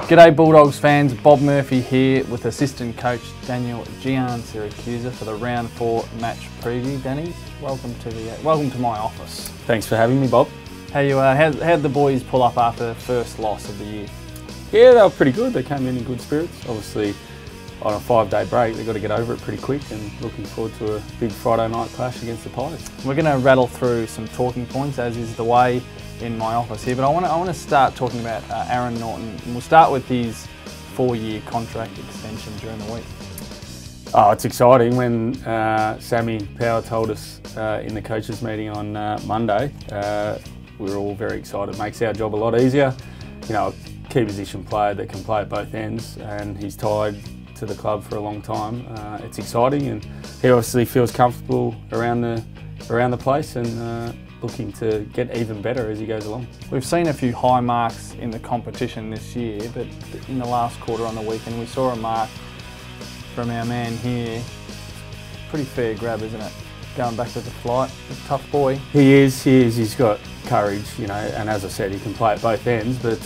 G'day Bulldogs fans, Bob Murphy here with assistant coach Daniel Giansiracusa for the round 4 match preview. Danny, welcome to my office. Thanks for having me, Bob. How'd the boys pull up after the first loss of the year? Yeah, they were pretty good. They came in good spirits. Obviously, on a 5-day break, they've got to get over it pretty quick, and looking forward to a big Friday night clash against the Pies. We're going to rattle through some talking points, as is the way in my office here, but I want to start talking about Aaron Norton, and we'll start with his 4-year contract extension during the week. Oh, it's exciting. When Sammy Power told us in the coaches meeting on Monday, we were all very excited. It makes our job a lot easier. You know, a key position player that can play at both ends, and he's tied to the club for a long time. It's exciting, and he obviously feels comfortable around the place, and looking to get even better as he goes along. We've seen a few high marks in the competition this year, but in the last quarter on the weekend we saw a mark from our man here. Pretty fair grab, isn't it? Going back to the flight, a tough boy. He is. He's got courage, you know, and as I said, he can play at both ends, but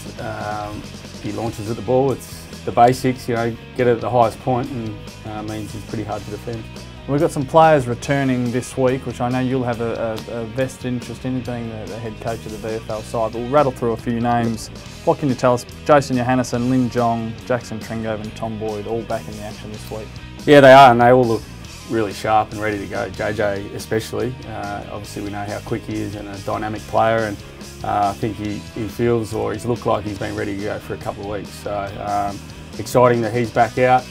he launches at the ball. It's the basics, you know, get it at the highest point, and means he's pretty hard to defend. We've got some players returning this week, which I know you'll have a vested interest in, being the head coach of the VFL side. We'll rattle through a few names. What can you tell us? Jason Johannesson, Lin Jong, Jackson Tringove and Tom Boyd all back in the action this week. Yeah, they are, and they all look really sharp and ready to go. JJ especially. Obviously we know how quick he is and a dynamic player, and I think he feels, or he's looked like he's been ready to go for a couple of weeks. So exciting that he's back out.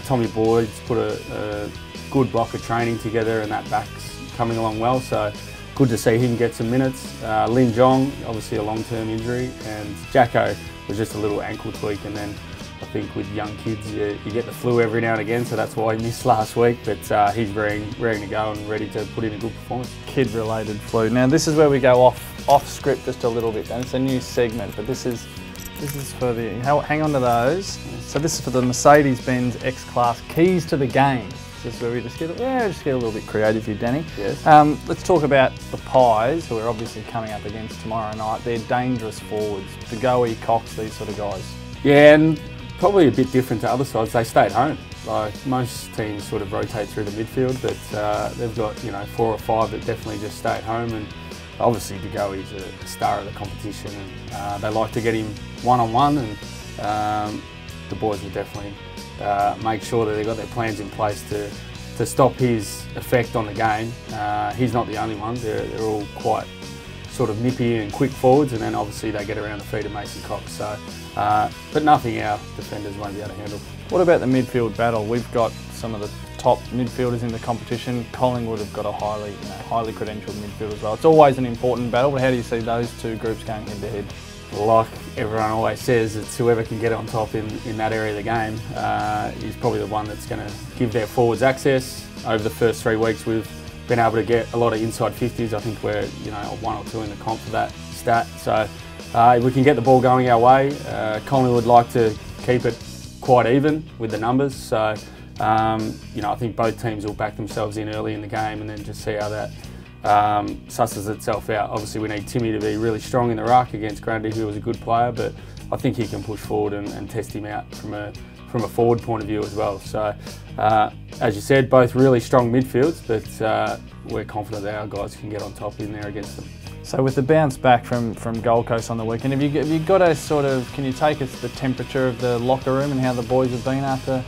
Tommy Boyd's put a good block of training together, and that back's coming along well, so good to see him get some minutes. Lin Jong, obviously a long-term injury, and Jacko was just a little ankle tweak, and then I think with young kids you get the flu every now and again, so that's why he missed last week, but he's ready to go and ready to put in a good performance. Kid-related flu. Now this is where we go off script just a little bit, and it's a new segment, but this is for the, hang on to those. So this is for the Mercedes-Benz X-Class Keys to the Game. This is where we just get a little bit creative here, Danny. Yes. Let's talk about the Pies, who are obviously coming up against tomorrow night. They're dangerous forwards. DeGoey, Cox, these sort of guys. Yeah, and probably a bit different to other sides. They stay at home. Like most teams sort of rotate through the midfield, but they've got, you know, 4 or 5 that definitely just stay at home. And obviously DeGoey's a star of the competition, and they like to get him one-on-one, and the boys will definitely make sure that they've got their plans in place to stop his effect on the game. He's not the only one. They're all quite sort of nippy and quick forwards, and then obviously they get around the feet of Mason Cox. So, but nothing our defenders won't be able to handle. What about the midfield battle? We've got some of the top midfielders in the competition. Collingwood have got a highly credentialed midfield as well. It's always an important battle, but how do you see those two groups going head to head? Like everyone always says, it's whoever can get on top in that area of the game is probably the one that's going to give their forwards access. Over the first 3 weeks we've been able to get a lot of inside 50s. I think we're 1 or 2 in the comp for that stat. So if we can get the ball going our way, Collingwood would like to keep it quite even with the numbers. So I think both teams will back themselves in early in the game, and then just see how that susses itself out. Obviously we need Timmy to be really strong in the ruck against Grundy, who was a good player, but I think he can push forward and test him out from a forward point of view as well. So as you said, both really strong midfields, but we're confident that our guys can get on top in there against them. So with the bounce back from Gold Coast on the weekend, have you got a sort of, can you take us the temperature of the locker room and how the boys have been after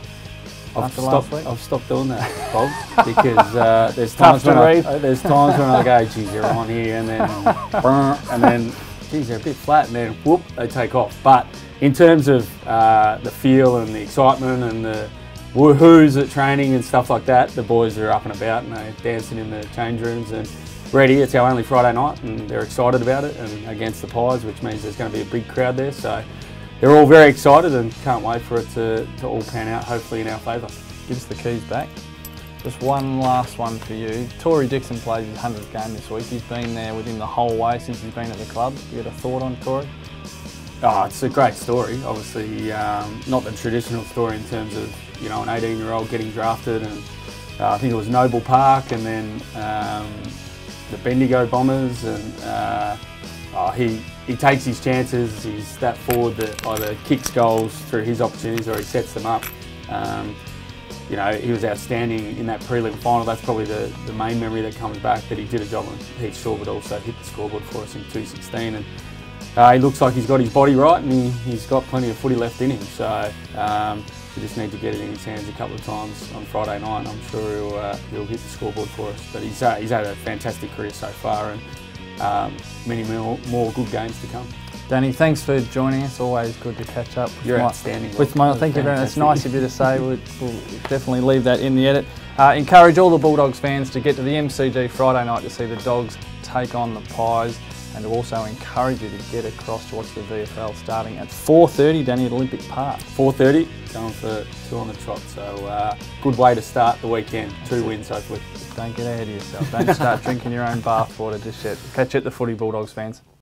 last week? I've stopped doing that, Bob, because there's times when I go, geez, they're on here, and then geez, they're a bit flat, and then whoop, they take off. But in terms of the feel and the excitement and the woohoos at training and stuff like that, the boys are up and about, and they're dancing in the change rooms and ready. It's our only Friday night, and they're excited about it, and against the Pies, which means there's going to be a big crowd there. So they're all very excited and can't wait for it to all pan out, hopefully in our favour. Give us the keys back. Just one last one for you. Tory Dixon plays his 100th game this week. He's been there with him the whole way since he's been at the club. You got a thought on Tory? Oh, it's a great story. Obviously, not the traditional story in terms of, an 18-year-old getting drafted, and I think it was Noble Park, and then the Bendigo Bombers, and he takes his chances. He's that forward that either kicks goals through his opportunities or he sets them up. You know, he was outstanding in that prelim final. That's probably the main memory that comes back, that he did a job on Heath Shaw, but also hit the scoreboard for us in 216. And he looks like he's got his body right, and he's got plenty of footy left in him. So we just need to get it in his hands a couple of times on Friday night. I'm sure he'll hit the scoreboard for us. But he's had a fantastic career so far, and many more good games to come. Danny, thanks for joining us. Always good to catch up. You're outstanding. Thank you very much. It's nice of you to say. We'll definitely leave that in the edit. Encourage all the Bulldogs fans to get to the MCG Friday night to see the Dogs take on the Pies, and to also encourage you to get across to watch the VFL starting at 4:30, Danny, at Olympic Park. 4:30, going for 2 on the trot. So good way to start the weekend. 2 wins hopefully. Don't get ahead of yourself. Don't start drinking your own bathwater just yet. Catch you at the footy, Bulldogs fans.